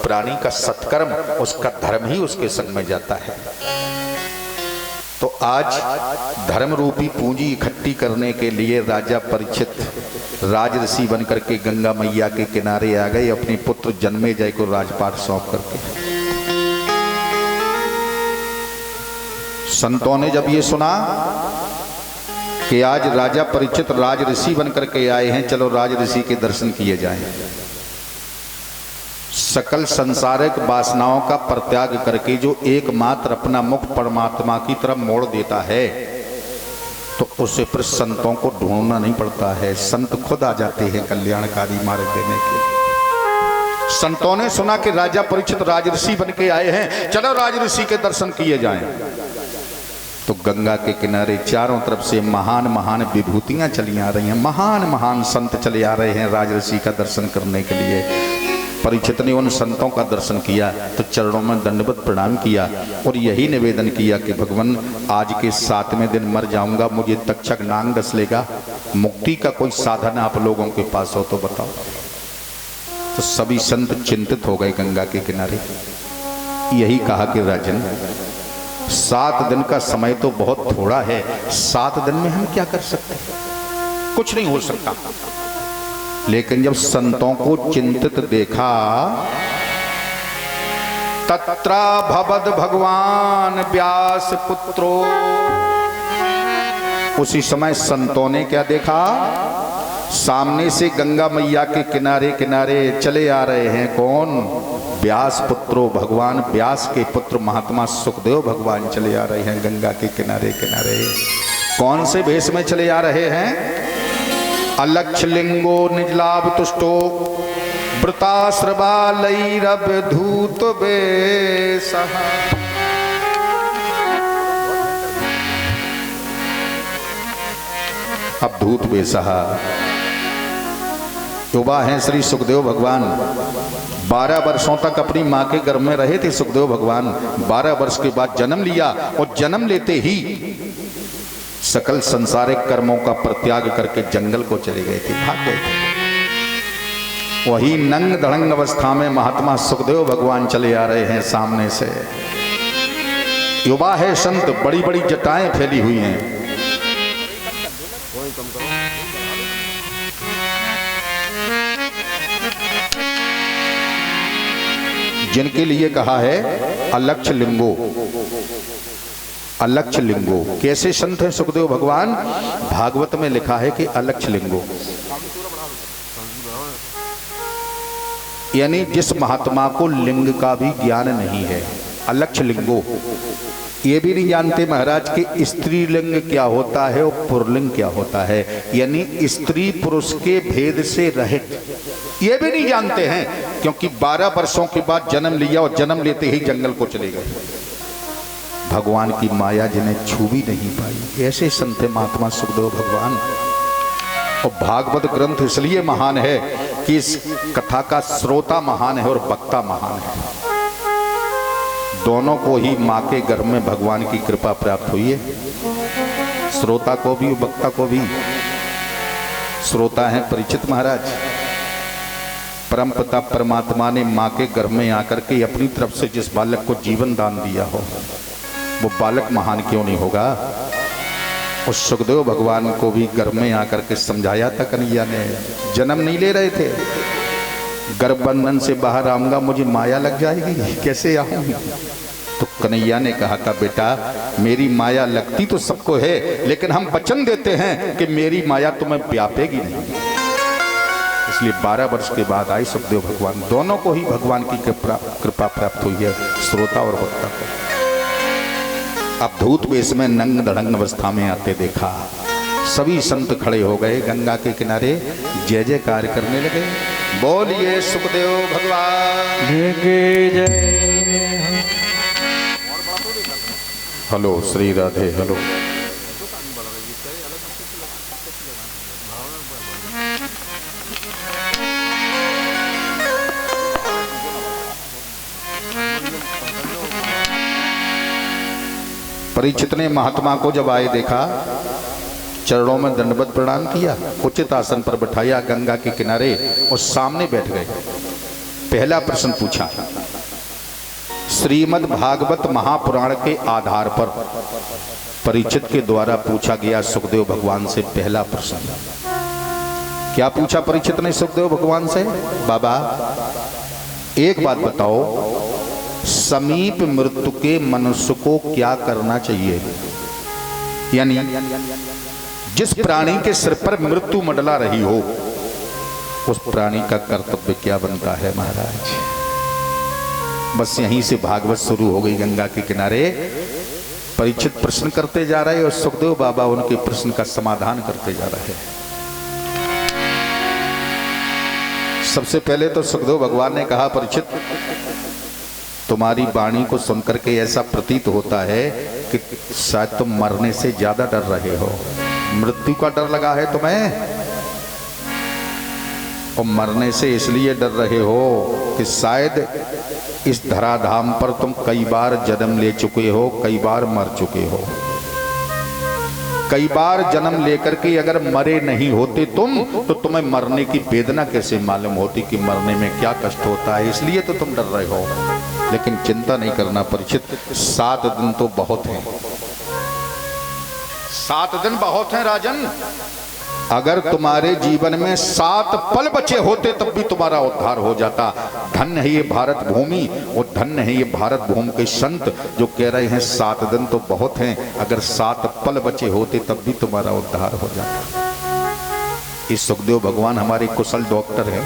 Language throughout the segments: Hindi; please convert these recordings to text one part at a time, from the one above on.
प्राणी का सत्कर्म, उसका धर्म ही उसके संग में जाता है। तो आज धर्म रूपी पूंजी इकट्ठी करने के लिए राजा परीक्षित राजऋषि बनकर के गंगा मैया के किनारे आ गए, अपने पुत्र जन्मेजय को राजपाट सौंप करके। संतों ने जब ये सुना कि आज राजा परीक्षित राजऋषि बनकर के आए हैं, चलो राजऋषि के दर्शन किए जाएं। सकल संसारिक वासनाओं का परित्याग करके जो एकमात्र अपना मुख परमात्मा की तरफ मोड़ देता है, तो उसे फिर संतों को ढूंढना नहीं पड़ता है, संत खुद आ जाते हैं कल्याणकारी मार्ग देने के। संतों ने सुना कि राजा परीक्षित राजऋषि बन के आए हैं, चलो राजऋषि के दर्शन किए जाएं। तो गंगा के किनारे चारों तरफ से महान महान विभूतियां चली आ रही हैं, महान महान संत चले आ रहे हैं राजऋषि का दर्शन करने के लिए। परीक्षित ने उन संतों का दर्शन किया तो चरणों में दंडवत प्रणाम किया और यही निवेदन किया कि भगवान, आज के 7वें दिन मर जाऊंगा, मुझे तक्षक नांग डस लेगा, मुक्ति का कोई साधन आप लोगों के पास हो तो बताओ। तो सभी संत चिंतित हो गए गंगा के किनारे। यही कहा कि राजन, 7 दिन का समय तो बहुत थोड़ा है, 7 दिन में हम क्या कर सकते हैं, कुछ नहीं हो सकता। लेकिन जब संतों को चिंतित देखा, तत्रा भवद भगवान व्यास पुत्रो, उसी समय संतों ने क्या देखा, सामने से गंगा मैया के किनारे किनारे चले आ रहे हैं कौन, व्यास पुत्रो, भगवान व्यास के पुत्र महात्मा सुखदेव भगवान चले आ रहे हैं गंगा के किनारे किनारे। कौन से भेष में चले आ रहे हैं, अलक्ष लिंगो निजलाभ तुष्टो वृताश्रवालैरब धूत बेसः। अब धूत बेसः युवा हैं श्री सुखदेव भगवान। 12 वर्षों तक अपनी मां के गर्भ में रहे थे सुखदेव भगवान। 12 वर्ष के बाद जन्म लिया और जन्म लेते ही सकल संसारिक कर्मों का परित्याग करके जंगल को चले गए थे, भाग गए थे। वही नंग धड़ंग अवस्था में महात्मा सुखदेव भगवान चले आ रहे हैं सामने से। युवा है संत, बड़ी बड़ी जटाएं फैली हुई हैं। जिनके लिए कहा है अलक्ष लिंगो, अलक्ष लिंगो। कैसे संत हैं सुखदेव भगवान, भागवत में लिखा है कि अलक्ष लिंगो, यानी जिस महात्मा को लिंग का भी ज्ञान नहीं है। अलक्ष लिंगो, ये भी नहीं जानते महाराज कि स्त्रीलिंग क्या होता है और पुरलिंग क्या होता है, यानी स्त्री पुरुष के भेद से रहित, ये भी नहीं जानते हैं, क्योंकि 12 वर्षों के बाद जन्म लिया और जन्म लेते ही जंगल को चले गए। भगवान की माया जिन्हें छू भी नहीं पाई, ऐसे संत महात्मा सुखदेव भगवान। और भागवत ग्रंथ इसलिए महान है कि इस कथा का श्रोता महान है और वक्ता महान है। दोनों को ही मां के गर्भ में भगवान की कृपा प्राप्त हुई है, श्रोता को भी वक्ता को भी। श्रोता है परीक्षित महाराज। परमपिता परमात्मा ने मां के गर्भ में आकर के अपनी तरफ से जिस बालक को जीवन दान दिया हो, वो बालक महान क्यों नहीं होगा। उस सुखदेव भगवान को भी गर्भ में आकर के समझाया था कन्हैया ने। जन्म नहीं ले रहे थे, गर्भ बंधन से बाहर आऊंगा, मुझे माया लग जाएगी, कैसे आऊंगी। तो कन्हैया ने कहा था, बेटा मेरी माया लगती तो सबको है, लेकिन हम वचन देते हैं कि मेरी माया तुम्हें व्यापेगी नहीं। इसलिए 12 वर्ष के बाद आए सुखदेव भगवान। दोनों को ही भगवान की कृपा प्राप्त हुई है, श्रोता और वक्ता को। अब धूत वेश में नंग धड़ंग अवस्था में आते देखा। सभी संत खड़े हो गए गंगा के किनारे, जय जयकार करने लगे। बोलिए सुखदेव भगवान की जय। Hello Shri Radhe, hello. परीक्षित ने महात्मा को जब आए देखा, चरणों में दंडवत प्रणाम किया, उचित आसन पर बिठाया गंगा के किनारे और सामने बैठ गए। पहला प्रश्न पूछा श्रीमद् भागवत महापुराण के आधार पर परीक्षित के द्वारा पूछा गया सुखदेव भगवान से पहला प्रश्न। क्या पूछा परीक्षित ने सुखदेव भगवान से? बाबा एक बात बताओ, समीप मृत्यु के मनुष्य को क्या करना चाहिए? यानी जिस प्राणी के सिर पर मृत्यु मंडला रही हो उस प्राणी का कर्तव्य क्या बनता है महाराज? बस यहीं से भागवत शुरू हो गई गंगा के किनारे। परीक्षित प्रश्न करते जा रहे और सुखदेव बाबा उनके प्रश्न का समाधान करते जा रहे हैं। सबसे पहले तो सुखदेव भगवान ने कहा, परीक्षित तुम्हारी वाणी को सुनकर के ऐसा प्रतीत होता है कि शायद तुम मरने से ज्यादा डर रहे हो। मृत्यु का डर लगा है तुम्हें, और मरने से इसलिए डर रहे हो कि शायद इस धराधाम पर तुम कई बार जन्म ले चुके हो, कई बार मर चुके हो। कई बार जन्म लेकर के अगर मरे नहीं होते तुम, तो तुम्हें मरने की वेदना कैसे मालूम होती कि मरने में क्या कष्ट होता है, इसलिए तो तुम डर रहे हो। लेकिन चिंता नहीं करना परीक्षित, 7 दिन तो बहुत हैं। 7 दिन बहुत हैं राजन। अगर तुम्हारे जीवन में 7 पल बचे होते तब भी तुम्हारा उद्धार हो जाता। धन्य है ये भारत भूमि और धन्य है ये भारत भूमि के संत जो कह रहे हैं 7 दिन तो बहुत हैं, अगर 7 पल बचे होते तब भी तुम्हारा उद्धार हो जाता। इस सुखदेव भगवान हमारे कुशल डॉक्टर हैं।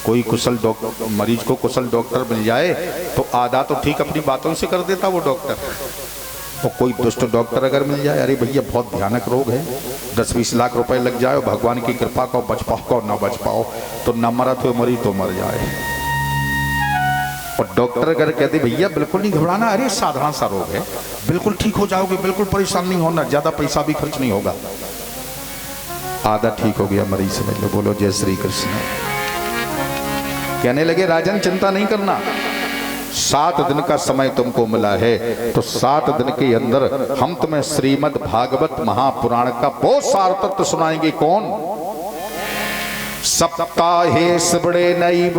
कोई कुशल डॉक्टर, मरीज को कुशल डॉक्टर मिल जाए तो आधा तो ठीक अपनी बातों से कर देता वो डॉक्टर। और कोई दुष्ट डॉक्टर अगर मिल जाए, अरे भैया बहुत भयानक रोग है, 10-20 लाख रुपए लग जाए, भगवान की कृपा को बच पाओ ना बच पाओ, तो न मरा तो मरी तो मर जाए। और डॉक्टर अगर कहते भैया बिल्कुल नहीं घबराना, अरे साधारण सा रोग है, बिल्कुल ठीक हो जाओगे, बिल्कुल परेशान नहीं होना, ज्यादा पैसा भी खर्च नहीं होगा, आधा ठीक हो गया मरीज समझ लो। बोलो जय श्री कृष्ण। कहने लगे राजन चिंता नहीं करना, 7 दिन का समय तुमको मिला है, तो 7 दिन के अंदर हम तुम्हें श्रीमद् भागवत महापुराण का बहुत सार तत्व सुनाएंगे। कौन? सप्ताहे सबड़े नैव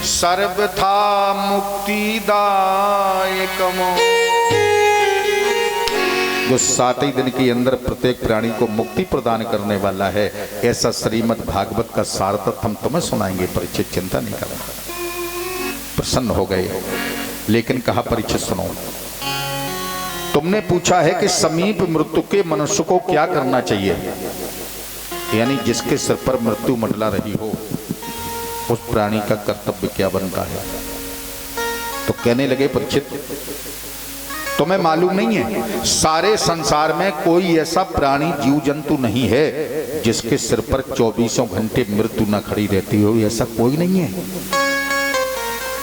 सर्वथा मुक्तिदायकम, जो 7 ही दिन के अंदर प्रत्येक प्राणी को मुक्ति प्रदान करने वाला है, ऐसा श्रीमद् भागवत का सार तत्व हम तुम्हें सुनाएंगे। परीक्षित चिंता नहीं करना। प्रसन्न हो गए, लेकिन कहा परीक्षित सुनो, तुमने पूछा है कि समीप मृत्यु के मनुष्य को क्या करना चाहिए, यानी जिसके सिर पर मृत्यु मंडला रही हो उस प्राणी का कर्तव्य क्या बनता है। तो कहने लगे परीक्षित तुम्हें मालूम नहीं है, सारे संसार में कोई ऐसा प्राणी जीव जंतु नहीं है जिसके सिर पर 24 घंटे मृत्यु न खड़ी रहती हो, ऐसा कोई नहीं है।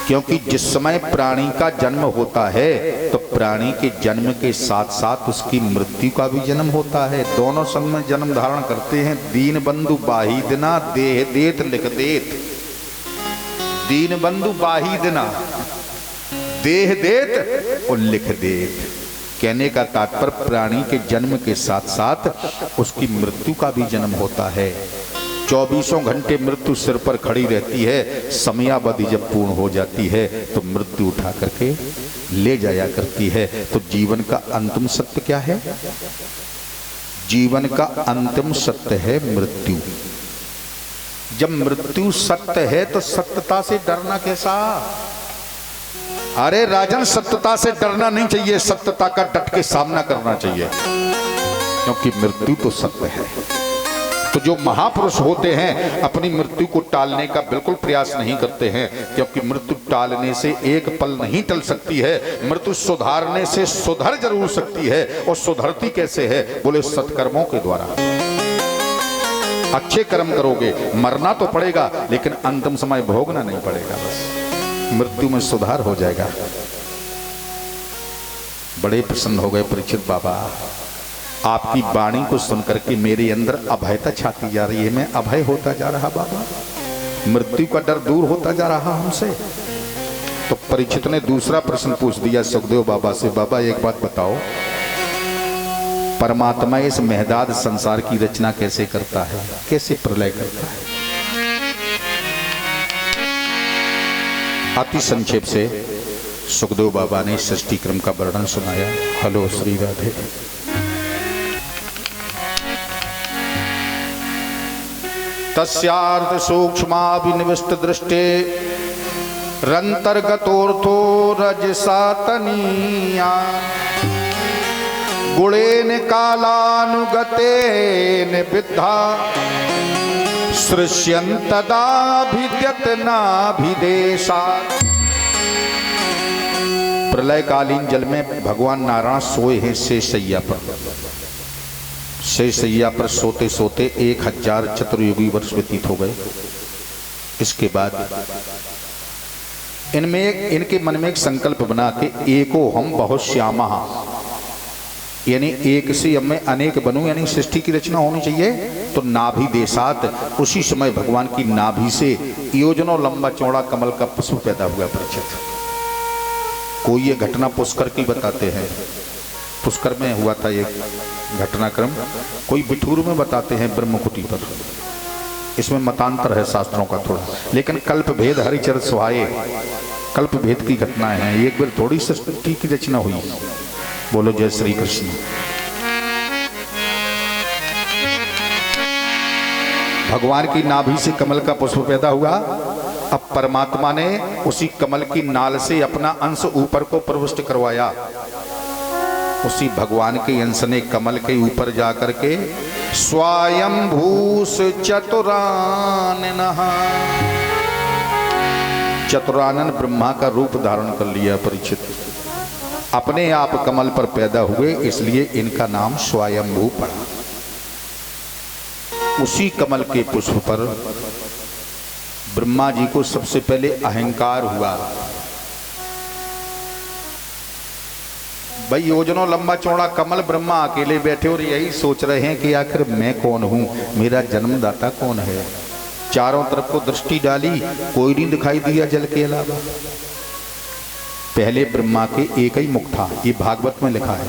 क्योंकि जिस समय प्राणी का जन्म होता है तो प्राणी के जन्म के साथ साथ उसकी मृत्यु का भी जन्म होता है। दोनों संग में जन्म धारण करते हैं। दीन बंधु बाही दिना देह देत लिख देत, दीन बंधु बाही दिना देह देत और लिख देत। कहने का तात्पर्य प्राणी के जन्म के साथ साथ उसकी मृत्यु का भी जन्म होता है। 24 घंटे मृत्यु सिर पर खड़ी रहती है, समयावधि जब पूर्ण हो जाती है तो मृत्यु उठा करके ले जाया करती है। तो जीवन का अंतिम सत्य क्या है? जीवन का अंतिम सत्य है मृत्यु। जब मृत्यु सत्य है तो सत्यता से डरना कैसा? अरे राजन सत्यता से डरना नहीं चाहिए, सत्यता का डट के सामना करना चाहिए, क्योंकि मृत्यु तो सत्य है। तो जो महापुरुष होते हैं अपनी मृत्यु को टालने का बिल्कुल प्रयास नहीं करते हैं, क्योंकि मृत्यु टालने से एक पल नहीं टल सकती है। मृत्यु सुधारने से सुधर जरूर सकती है, और सुधरती कैसे है? बोले सत्कर्मों के द्वारा। अच्छे कर्म करोगे, मरना तो पड़ेगा लेकिन अंतिम समय भोगना नहीं पड़ेगा, बस मृत्यु में सुधार हो जाएगा। बड़े प्रसन्न हो गए परीक्षित बाबा, आपकी वाणी को सुनकर के मेरे अंदर अभयता छाती जा रही है। मैं अभय होता जा रहा बाबा, मृत्यु का डर दूर होता जा रहा हमसे। तो परीक्षित ने दूसरा प्रश्न पूछ दिया सुखदेव बाबा से, बाबा एक बात बताओ, परमात्मा इस महदाद संसार की रचना कैसे करता है, कैसे प्रलय करता है? अति संक्षेप से सुखदेव बाबा ने षष्ठी क्रम का वर्णन सुनाया। हलो श्री राधे। तस्यार्थ सूक्ष्माभिनिविष्ट दृष्टे रंतर्गतोर्थो रजसा तनीया गुणेन कालानुगतेन विद्धा सृष्यन्तदाभिद्यतनाभिदेशा। प्रलयकालीन जल में भगवान नारायण सोए हैं शेषशैया पर। शेषशैया पर सोते सोते 1000 चतुर्युगी वर्ष व्यतीत हो गए। इसके बाद इनके मन में एक संकल्प बना के एको हम बहुत श्यामा, यानी एक से अब मैं अनेक बनूं, यानी सृष्टि की रचना होनी चाहिए। तो नाभि देशात, उसी समय भगवान की नाभि से योजनों लंबा चौड़ा कमल का पुष्प पैदा हुआ। परिचित कोई ये घटना पुष्कर की बताते हैं, पुष्कर में हुआ था एक घटनाक्रम। कोई बिठूर में बताते हैं ब्रह्मकुटी पर। इसमें मतांतर है शास्त्रों का थोड़ा, लेकिन कल्प भेद हरिचर सुहाए, कल्प भेद की घटनाएं हैं। एक बार थोड़ी सृष्टि की रचना हुई। बोलो जय श्री कृष्ण। भगवान की नाभि से कमल का पुष्प पैदा हुआ। अब परमात्मा ने उसी कमल की नाल से अपना अंश ऊपर को प्रविष्ट करवाया। उसी भगवान के अंश ने कमल के ऊपर जाकर के स्वयंभूष चतुराननः, चतुरानन ब्रह्मा का रूप धारण कर लिया। परिचित अपने आप कमल पर पैदा हुए, इसलिए इनका नाम स्वयंभू पड़ा। उसी कमल के पुष्प पर ब्रह्मा जी को सबसे पहले अहंकार हुआ। भाई योजनों लंबा चौड़ा कमल, ब्रह्मा अकेले बैठे और यही सोच रहे हैं कि आखिर मैं कौन हूं, मेरा जन्मदाता कौन है। चारों तरफ को दृष्टि डाली, कोई नहीं दिखाई दिया जल के अलावा। पहले ब्रह्मा के एक ही मुख था, ये भागवत में लिखा है।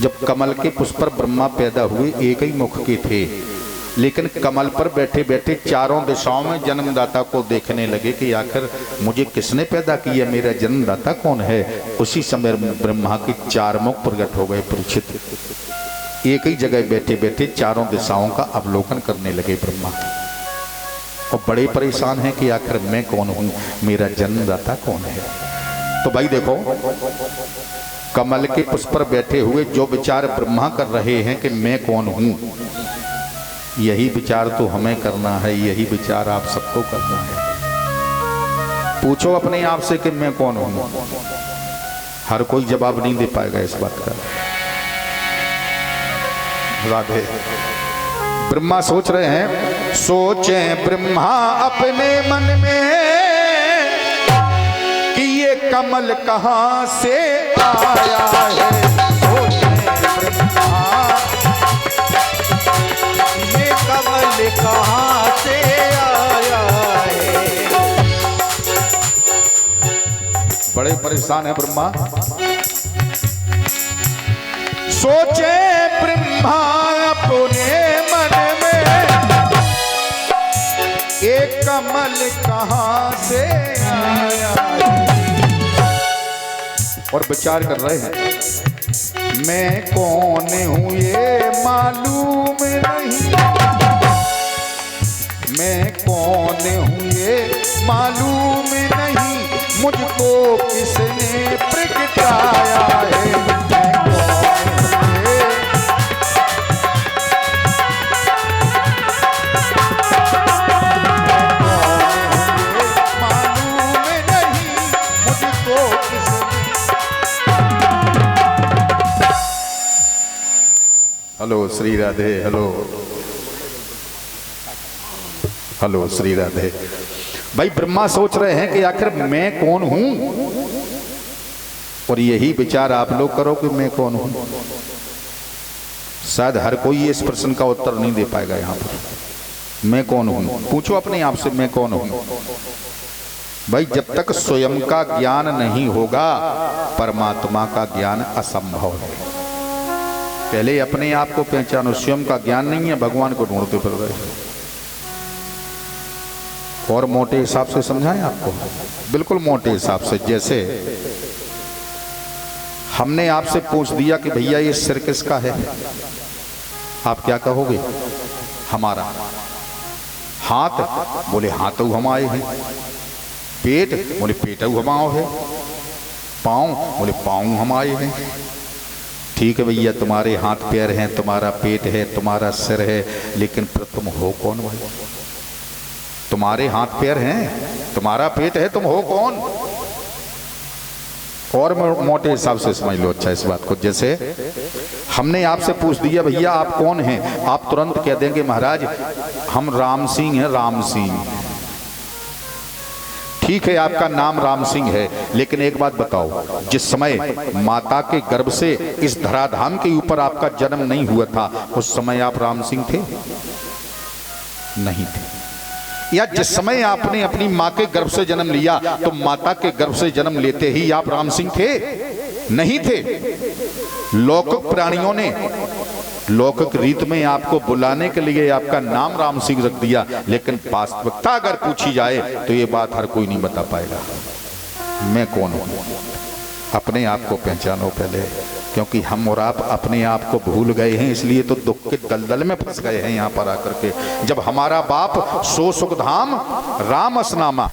जब कमल के पुष्प पर ब्रह्मा पैदा हुए एक ही मुख के थे, लेकिन कमल पर बैठे बैठे चारों दिशाओं में जन्मदाता को देखने लगे कि आखिर मुझे किसने पैदा किया, मेरा जन्मदाता कौन है। उसी समय ब्रह्मा के 4 मुख प्रकट हो गए। परीक्षित एक ही जगह बैठे बैठे चारों दिशाओं का अवलोकन करने लगे ब्रह्मा, और बड़े परेशान हैं कि आखिर मैं कौन हूं, मेरा जन्मदाता कौन है। तो भाई देखो, कमल के पुष्प पर बैठे हुए जो विचार ब्रह्मा कर रहे हैं कि मैं कौन हूं, यही विचार तो हमें करना है, यही विचार आप सबको करना है। पूछो अपने आप से कि मैं कौन हूं। हर कोई जवाब नहीं दे पाएगा इस बात का। राधे। ब्रह्मा सोच रहे हैं, सोचे ब्रह्मा अपने मन में कि ये कमल कहां से आया है। सोचे ब्रह्मा ये कमल कहां से आया है। बड़े परेशान है ब्रह्मा। सोचे ब्रह्मा अपने मन में एक कमल कहां से आया है। और विचार कर रहे हैं, मैं कौन हूं ये मालूम नहीं, मैं कौन हूं ये मालूम नहीं, मुझको किसने प्रगटाया है। Hello Shri Radhe. Hello hello Shri Radhe. भाई ब्रह्मा सोच रहे हैं कि आखिर मैं कौन हूं, और यही विचार आप लोग करो कि मैं कौन हूं। शायद हर कोई इस प्रश्न का उत्तर नहीं दे पाएगा। यहां पर मैं कौन हूं, पूछो अपने आप से मैं कौन हूं। भाई जब तक स्वयं का ज्ञान नहीं होगा, परमात्मा का ज्ञान असंभव है। पहले अपने आप को पहचानो। स्वयं का ज्ञान नहीं है, भगवान को ढूंढते फिर रहे। और मोटे हिसाब से समझाएं आपको, बिल्कुल मोटे हिसाब से। जैसे हमने आपसे पूछ दिया कि भैया ये सिर किसका है, आप क्या कहोगे? हमारा। हाथ, बोले हाथ हमारे हैं। पेट, बोले पेट हमाओ है। पाँव, बोले पाँव हमारे हैं। ठीक है भैया, तुम्हारे हाथ पैर हैं, तुम्हारा पेट है, तुम्हारा सिर है, लेकिन फिर तुम हो कौन भाई? तुम्हारे हाथ पैर हैं, तुम्हारा पेट है, तुम हो कौन? और मोटे हिसाब से समझ लो अच्छा इस बात को। जैसे हमने आपसे पूछ दिया भैया आप कौन हैं, आप तुरंत कह देंगे महाराज हम राम सिंह हैं, राम सिंह। ठीक है, आपका नाम राम सिंह है, लेकिन एक बात बताओ, जिस समय माता के गर्भ से इस धराधाम के ऊपर आपका जन्म नहीं हुआ था, उस समय आप राम सिंह थे? नहीं थे। या जिस समय आपने अपनी माँ के गर्भ से जन्म लिया, तो माता के गर्भ से जन्म लेते ही आप राम सिंह थे? नहीं थे। लौकिक प्राणियों ने लौकिक रीत में आपको बुलाने के लिए आपका नाम राम सिंह रख दिया, लेकिन वास्तविकता अगर पूछी जाए तो ये बात हर कोई नहीं बता पाएगा। मैं कौन हूं? अपने आप को पहचानो पहले, क्योंकि हम और आप अपने आप को भूल गए हैं, इसलिए तो दुख के दलदल में फंस गए हैं यहाँ पर आकर के। जब हमारा बाप सो सुख धाम राम असनामा